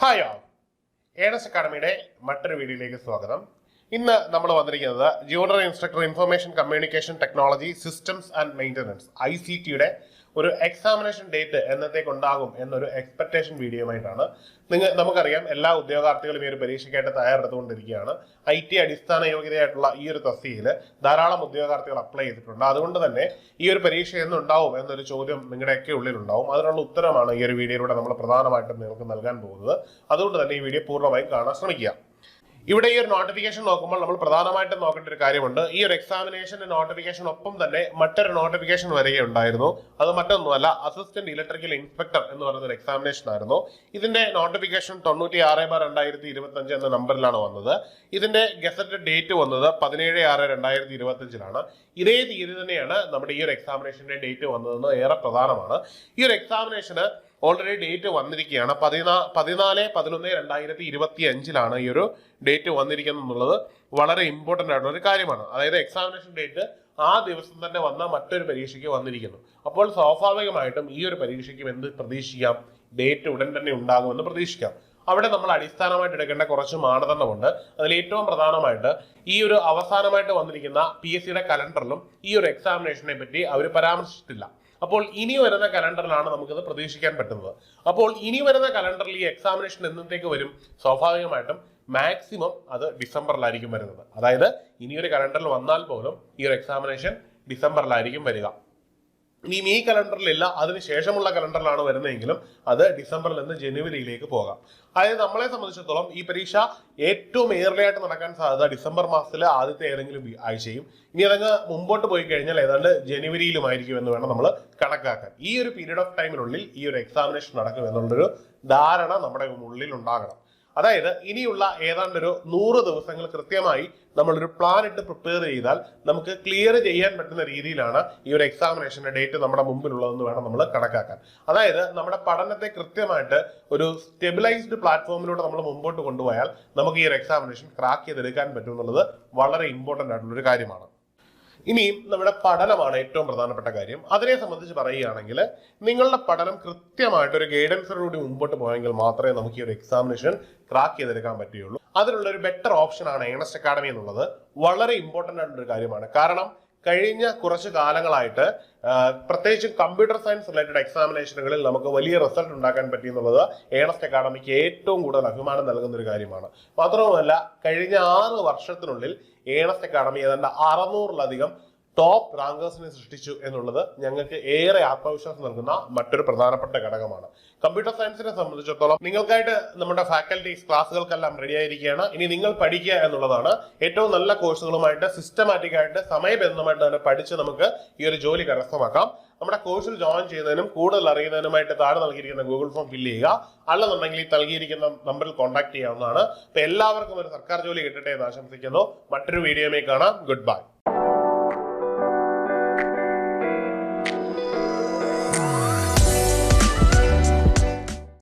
Hi all, earnest അക്കാഡമിയുടെ മറ്റൊരു വീഡിയോയിലേക്ക് സ്വാഗതം. ഇന്ന് നമ്മൾ വന്നിരിക്കുന്നത് junior instructor information communication technology systems and maintenance ICTയുടെ ഒരു എക്സാമിനേഷൻ ഡേറ്റ് എന്നത്തേക്ക് ഉണ്ടാകും എന്നൊരു എക്സ്പെക്ടേഷൻ വീഡിയോയുമായിട്ടാണ്. നമുക്കറിയാം, എല്ലാ ഉദ്യോഗാർത്ഥികളും ഈ ഒരു പരീക്ഷയ്ക്കായിട്ട് തയ്യാറെടുത്തുകൊണ്ടിരിക്കുകയാണ്. IT അടിസ്ഥാന യോഗ്യതയായിട്ടുള്ള ഈ ഒരു തസ്തികയിൽ ധാരാളം ഉദ്യോഗാർത്ഥികൾ അപ്ലൈ ചെയ്തിട്ടുണ്ട്. അതുകൊണ്ട് തന്നെ ഈ ഒരു പരീക്ഷ എന്നുണ്ടാവും എന്നൊരു ചോദ്യം നിങ്ങളുടെയൊക്കെ ഉള്ളിലുണ്ടാവും. അതിനുള്ള ഉത്തരമാണ് ഈ ഒരു വീഡിയോയിലൂടെ നമ്മൾ പ്രധാനമായിട്ടും നിങ്ങൾക്ക് നൽകാൻ പോകുന്നത്. അതുകൊണ്ട് തന്നെ ഈ വീഡിയോ പൂർണ്ണമായും കാണാൻ ശ്രമിക്കുക. ഇവിടെ ഈ ഒരു നോട്ടിഫിക്കേഷൻ നോക്കുമ്പോൾ നമ്മൾ പ്രധാനമായിട്ടും നോക്കേണ്ട ഒരു കാര്യമുണ്ട്. ഈ ഒരു എക്സാമിനേഷന്റെ നോട്ടിഫിക്കേഷൻ ഒപ്പം തന്നെ മറ്റൊരു നോട്ടിഫിക്കേഷൻ വരികയുണ്ടായിരുന്നു. അത് മറ്റൊന്നുമല്ല, അസിസ്റ്റന്റ് ഇലക്ട്രിക്കൽ ഇൻസ്പെക്ടർ എന്ന് പറയുന്ന ഒരു എക്സാമിനേഷൻ ആയിരുന്നു. ഇതിന്റെ നോട്ടിഫിക്കേഷൻ 96/2025 എന്ന നമ്പറിലാണ് വന്നത്. ഇതിന്റെ ഗസറ്റ് ഡേറ്റ് വന്നത് 17/6/2025 ഇതേ തീയതി തന്നെയാണ് നമ്മുടെ ഈ ഒരു എക്സാമിനേഷന്റെ ഡേറ്റ് വന്നതെന്ന് ഏറെ പ്രധാനമാണ്. ഈ ഒരു എക്സാമിനേഷന് ഓൾറെഡി ഡേറ്റ് വന്നിരിക്കുകയാണ്. 14/11/2025 ഈ ഒരു ഡേറ്റ് വന്നിരിക്കുന്നത് എന്നുള്ളത് വളരെ ഇമ്പോർട്ടൻ്റ് ആയിട്ടുള്ള ഒരു കാര്യമാണ്. അതായത് എക്സാമിനേഷൻ ഡേറ്റ് ആ ദിവസം തന്നെ വന്ന മറ്റൊരു പരീക്ഷയ്ക്ക് വന്നിരിക്കുന്നു. അപ്പോൾ സ്വാഭാവികമായിട്ടും ഈ ഒരു പരീക്ഷയ്ക്ക് എന്ത് പ്രതീക്ഷിക്കാം? ഡേറ്റ് ഉടൻ തന്നെ ഉണ്ടാകുമെന്ന് പ്രതീക്ഷിക്കാം. അവിടെ നമ്മൾ അടിസ്ഥാനമായിട്ട് എടുക്കേണ്ട കുറച്ച് മാനദണ്ഡമുണ്ട്. അതിൽ ഏറ്റവും പ്രധാനമായിട്ട് ഈ ഒരു അവസാനമായിട്ട് വന്നിരിക്കുന്ന PSCയുടെ കലണ്ടറിലും ഈ ഒരു എക്സാമിനേഷനെ പറ്റി അവർ പരാമർശിച്ചിട്ടില്ല. അപ്പോൾ ഇനി വരുന്ന കലണ്ടറിലാണ് നമുക്കത് പ്രതീക്ഷിക്കാൻ പറ്റുന്നത്. അപ്പോൾ ഇനി വരുന്ന കലണ്ടറിൽ ഈ എക്സാമിനേഷൻ എന്നത്തേക്ക് വരും? സ്വാഭാവികമായിട്ടും മാക്സിമം അത് ഡിസംബറിലായിരിക്കും വരുന്നത്. അതായത് ഇനിയൊരു കലണ്ടറിൽ വന്നാൽ പോലും ഈ ഒരു എക്സാമിനേഷൻ ഡിസംബറിലായിരിക്കും വരിക. ഇനിയും ഈ കലണ്ടറിലില്ല, അതിനുശേഷമുള്ള കലണ്ടറിലാണ് വരുന്നതെങ്കിലും അത് ഡിസംബറിൽ നിന്ന് ജനുവരിയിലേക്ക് പോകാം. അതായത് നമ്മളെ സംബന്ധിച്ചിടത്തോളം ഈ പരീക്ഷ ഏറ്റവും ഏർലി ആയിട്ട് നടക്കാൻ സാധ്യത ഡിസംബർ മാസത്തിലെ ആദ്യത്തെ ഏതെങ്കിലും ആഴ്ചയും, ഇനി അതങ്ങ് മുമ്പോട്ട് പോയി കഴിഞ്ഞാൽ ഏതാണ്ട് ജനുവരിയിലുമായിരിക്കും എന്ന് വേണം നമ്മൾ കണക്കാക്കാൻ. ഈ ഒരു പീരീഡ് ഓഫ് ടൈമിനുള്ളിൽ ഈ ഒരു എക്സാമിനേഷൻ നടക്കും എന്നുള്ളൊരു ധാരണ നമ്മുടെ ഉള്ളിൽ ഉണ്ടാകണം. അതായത് ഇനിയുള്ള ഏതാണ്ട് ഒരു 100 ദിവസങ്ങൾ കൃത്യമായി നമ്മളൊരു പ്ലാൻ ഇട്ട് പ്രിപ്പയർ ചെയ്താൽ നമുക്ക് ക്ലിയർ ചെയ്യാൻ പറ്റുന്ന രീതിയിലാണ് ഈ ഒരു എക്സാമിനേഷന്റെ ഡേറ്റ് നമ്മുടെ മുമ്പിലുള്ളതെന്ന് വേണം നമ്മൾ കണക്കാക്കാൻ. അതായത് നമ്മുടെ പഠനത്തെ കൃത്യമായിട്ട് ഒരു സ്റ്റെബിലൈസ്ഡ് പ്ലാറ്റ്ഫോമിലൂടെ നമ്മൾ മുമ്പോട്ട് കൊണ്ടുപോയാൽ നമുക്ക് ഈ ഒരു എക്സാമിനേഷൻ ക്രാക്ക് ചെയ്തെടുക്കാൻ പറ്റും എന്നുള്ളത് വളരെ ഇമ്പോർട്ടൻ്റ് ആയിട്ടുള്ള ഒരു കാര്യമാണ്. ഇനിയും നമ്മുടെ പഠനമാണ് ഏറ്റവും പ്രധാനപ്പെട്ട കാര്യം. അതിനെ സംബന്ധിച്ച് പറയുകയാണെങ്കിൽ നിങ്ങളുടെ പഠനം കൃത്യമായിട്ട് ഒരു ഗൈഡൻസിലൂടെ മുമ്പോട്ട് പോയെങ്കിൽ മാത്രമേ നമുക്ക് ഈ ഒരു എക്സാമിനേഷൻ ക്രാക്ക് ചെയ്തെടുക്കാൻ പറ്റുകയുള്ളൂ. അതിനുള്ള ഒരു ബെറ്റർ ഓപ്ഷൻ ആണ് ഏണസ്റ്റ് അക്കാഡമി എന്നുള്ളത് വളരെ ഇമ്പോർട്ടൻ്റ് ആയിട്ടുള്ള ഒരു കാര്യമാണ്. കാരണം കഴിഞ്ഞ കുറച്ച് കാലങ്ങളായിട്ട് പ്രത്യേകിച്ചും കമ്പ്യൂട്ടർ സയൻസ് റിലേറ്റഡ് എക്സാമിനേഷനുകളിൽ നമുക്ക് വലിയ റിസൾട്ട് ഉണ്ടാക്കാൻ പറ്റി എന്നുള്ളത് ഏണസ്റ്റ് അക്കാഡമിക്ക് ഏറ്റവും കൂടുതൽ അഭിമാനം നൽകുന്ന ഒരു കാര്യമാണ്. മാത്രവുമല്ല, കഴിഞ്ഞ 6 വർഷത്തിനുള്ളിൽ ഏണസ്റ്റ് അക്കാഡമി ഏതാണ്ട് 600-ലധികം ടോപ്പ് റാങ്കേഴ്സിനെ സൃഷ്ടിച്ചു എന്നുള്ളത് ഞങ്ങൾക്ക് ഏറെ ആത്മവിശ്വാസം നൽകുന്ന മറ്റൊരു പ്രധാനപ്പെട്ട ഘടകമാണ്. കമ്പ്യൂട്ടർ സയൻസിനെ സംബന്ധിച്ചിടത്തോളം നിങ്ങൾക്കായിട്ട് നമ്മുടെ ഫാക്കൽറ്റീസ് ക്ലാസ്സുകൾക്കെല്ലാം റെഡി ആയിരിക്കുകയാണ്. ഇനി നിങ്ങൾ പഠിക്കുക എന്നുള്ളതാണ്. ഏറ്റവും നല്ല കോഴ്സുകളുമായിട്ട് സിസ്റ്റമാറ്റിക് ആയിട്ട് സമയബന്ധമായിട്ട് തന്നെ പഠിച്ച് നമുക്ക് ഈ ഒരു ജോലി കരസ്ഥമാക്കാം. നമ്മുടെ കോഴ്സിൽ ജോയിൻ ചെയ്യുന്നതിനും കൂടുതൽ അറിയുന്നതിനുമായിട്ട് താഴെ നൽകിയിരിക്കുന്ന ഗൂഗിൾ ഫോം ഫില്ല് ചെയ്യുക. അല്ലെന്നുണ്ടെങ്കിൽ ഈ നൽകിയിരിക്കുന്ന നമ്പറിൽ കോൺടാക്ട് ചെയ്യാവുന്നതാണ്. അപ്പൊ എല്ലാവർക്കും ഒരു സർക്കാർ ജോലി കിട്ടട്ടെ എന്ന് ആശംസിക്കുന്നു. മറ്റൊരു വീഡിയോയുമായി കാണാം. Good bye.